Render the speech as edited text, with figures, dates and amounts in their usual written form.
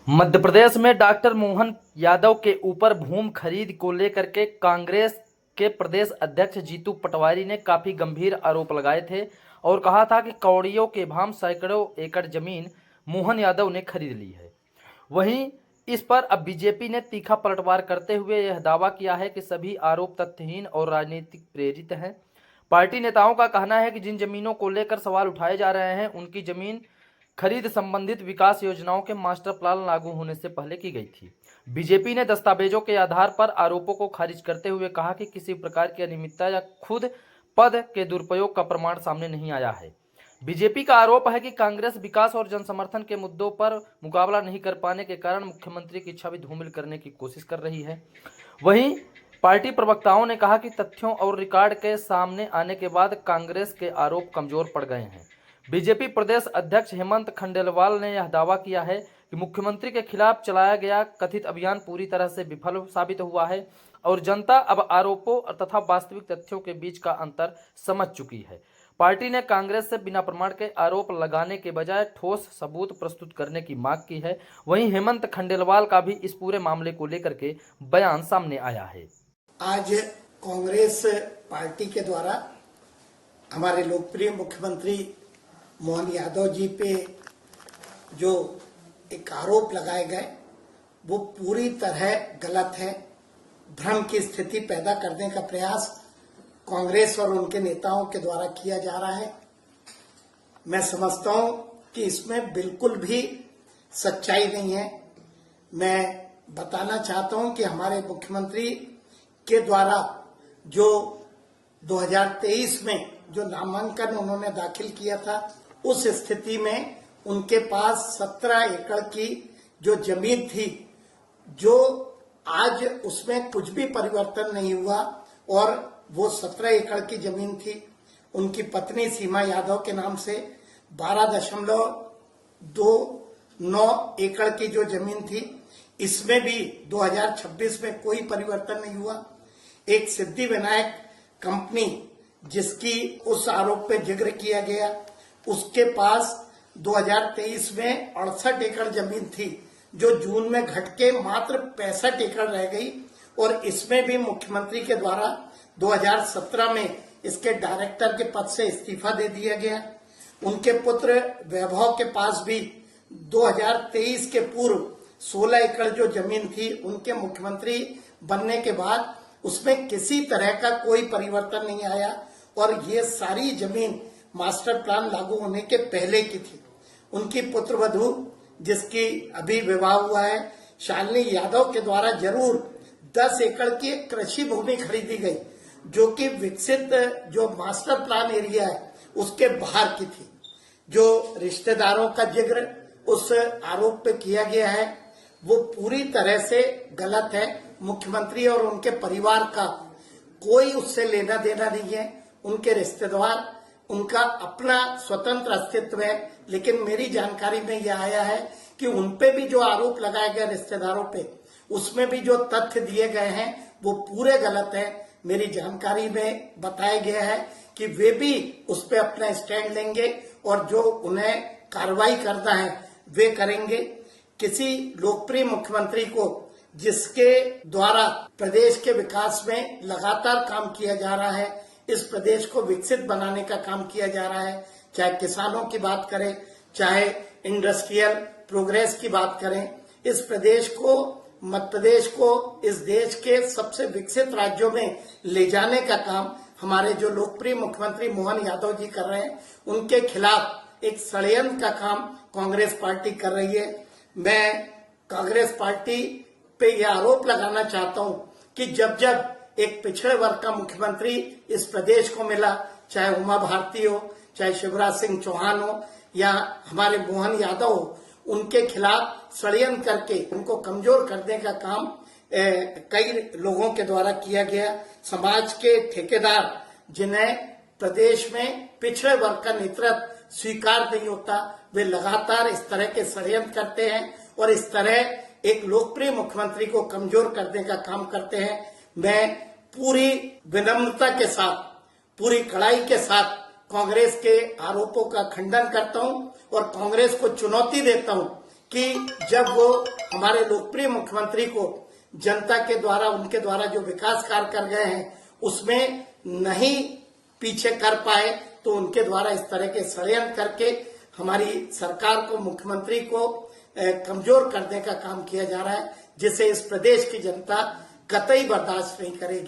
मध्य प्रदेश में डॉक्टर मोहन यादव के ऊपर भूमि खरीद को लेकर के कांग्रेस के प्रदेश अध्यक्ष जीतू पटवारी ने काफी गंभीर आरोप लगाए थे और कहा था कि कौड़ियों के भाव सैकड़ों एकड़ जमीन मोहन यादव ने खरीद ली है। वहीं इस पर अब बीजेपी ने तीखा पलटवार करते हुए यह दावा किया है कि सभी आरोप तथ्यहीन और राजनीतिक प्रेरित हैं। पार्टी नेताओं का कहना है कि जिन जमीनों को लेकर सवाल उठाए जा रहे हैं उनकी जमीन खरीद संबंधित विकास योजनाओं के मास्टर प्लान लागू होने से पहले की गई थी। बीजेपी ने दस्तावेजों के आधार पर आरोपों को खारिज करते हुए कहा कि किसी प्रकार की अनियमितता या खुद पद के दुरुपयोग का प्रमाण सामने नहीं आया है। बीजेपी का आरोप है कि कांग्रेस विकास और जनसमर्थन के मुद्दों पर मुकाबला नहीं कर पाने के कारण मुख्यमंत्री की छवि धूमिल करने की कोशिश कर रही है। वहीं पार्टी प्रवक्ताओं ने कहा कि तथ्यों और रिकॉर्ड के सामने आने के बाद कांग्रेस के आरोप कमजोर पड़ गए हैं। बीजेपी प्रदेश अध्यक्ष हेमंत खंडेलवाल ने यह दावा किया है कि मुख्यमंत्री के खिलाफ चलाया गया कथित अभियान पूरी तरह से विफल साबित हुआ है और जनता अब आरोपों तथा वास्तविक तथ्यों के बीच का अंतर समझ चुकी है। पार्टी ने कांग्रेस से बिना प्रमाण के आरोप लगाने के बजाय ठोस सबूत प्रस्तुत करने की मांग की है। वहीं हेमंत खंडेलवाल का भी इस पूरे मामले को लेकर के बयान सामने आया है। आज कांग्रेस पार्टी के द्वारा हमारे लोकप्रिय मुख्यमंत्री मोहन यादव जी पे जो एक आरोप लगाए गए वो पूरी तरह गलत है। भ्रम की स्थिति पैदा करने का प्रयास कांग्रेस और उनके नेताओं के द्वारा किया जा रहा है। मैं समझता हूं कि इसमें बिल्कुल भी सच्चाई नहीं है। मैं बताना चाहता हूं कि हमारे मुख्यमंत्री के द्वारा जो 2023 में जो नामांकन उन्होंने दाखिल किया था उस स्थिति में उनके पास 17 एकड़ की जो जमीन थी, जो आज उसमें कुछ भी परिवर्तन नहीं हुआ और वो 17 एकड़ की जमीन थी। उनकी पत्नी सीमा यादव के नाम से 12.29 एकड़ की जो जमीन थी, इसमें भी 2026 में कोई परिवर्तन नहीं हुआ। एक सिद्धि विनायक कंपनी जिसकी उस आरोप पे जिक्र किया गया, उसके पास 2023 में 68 एकड़ जमीन थी जो जून में घट के मात्र 65 एकड़ रह गई और इसमें भी मुख्यमंत्री के द्वारा 2017 में इसके डायरेक्टर के पद से इस्तीफा दे दिया गया। उनके पुत्र वैभव के पास भी 2023 के पूर्व 16 एकड़ जो जमीन थी, उनके मुख्यमंत्री बनने के बाद उसमें किसी तरह का कोई परिवर्तन नहीं आया और ये सारी जमीन मास्टर प्लान लागू होने के पहले की थी। उनकी पुत्रवधू जिसकी अभी विवाह हुआ है, शालिनी यादव के द्वारा जरूर 10 एकड़ की कृषि भूमि खरीदी गई जो कि विकसित जो मास्टर प्लान एरिया है उसके बाहर की थी। जो रिश्तेदारों का जिक्र उस आरोप पे किया गया है वो पूरी तरह से गलत है। मुख्यमंत्री और उनके परिवार का कोई उससे लेना देना नहीं है। उनके रिश्तेदार, उनका अपना स्वतंत्र अस्तित्व है, लेकिन मेरी जानकारी में यह आया है कि उनपे भी जो आरोप लगाए गए रिश्तेदारों पे, उसमें भी जो तथ्य दिए गए हैं वो पूरे गलत है। मेरी जानकारी में बताया गया है कि वे भी उस पर अपना स्टैंड लेंगे और जो उन्हें कार्रवाई करना है वे करेंगे। किसी लोकप्रिय मुख्यमंत्री को जिसके द्वारा प्रदेश के विकास में लगातार काम किया जा रहा है, इस प्रदेश को विकसित बनाने का काम किया जा रहा है, चाहे किसानों की बात करें, चाहे इंडस्ट्रियल प्रोग्रेस की बात करें, इस प्रदेश को, मध्य प्रदेश को इस देश के सबसे विकसित राज्यों में ले जाने का काम हमारे जो लोकप्रिय मुख्यमंत्री मोहन यादव जी कर रहे हैं। उनके खिलाफ एक षड्यंत्र का काम कांग्रेस पार्टी कर रही है। मैं कांग्रेस पार्टी पे यह आरोप लगाना चाहता हूं कि जब जब एक पिछड़े वर्ग का मुख्यमंत्री इस प्रदेश को मिला, चाहे उमा भारती हो, चाहे शिवराज सिंह चौहान हो या हमारे मोहन यादव हो, उनके खिलाफ षड्यंत्र करके उनको कमजोर करने का काम कई लोगों के द्वारा किया गया। समाज के ठेकेदार जिन्हें प्रदेश में पिछड़े वर्ग का नेतृत्व स्वीकार नहीं होता, वे लगातार इस तरह के षड्यंत्र करते हैं और इस तरह एक लोकप्रिय मुख्यमंत्री को कमजोर करने का काम करते हैं। मैं पूरी विनम्रता के साथ, पूरी कड़ाई के साथ कांग्रेस के आरोपों का खंडन करता हूं और कांग्रेस को चुनौती देता हूं कि जब वो हमारे लोकप्रिय मुख्यमंत्री को जनता के द्वारा उनके द्वारा जो विकास कार्य कर गए हैं उसमें नहीं पीछे कर पाए, तो उनके द्वारा इस तरह के षड्यंत्र करके हमारी सरकार को, मुख्यमंत्री को कमजोर करने का काम किया जा रहा है, जिसे इस प्रदेश की जनता कतई बर्दाश्त नहीं करेगी।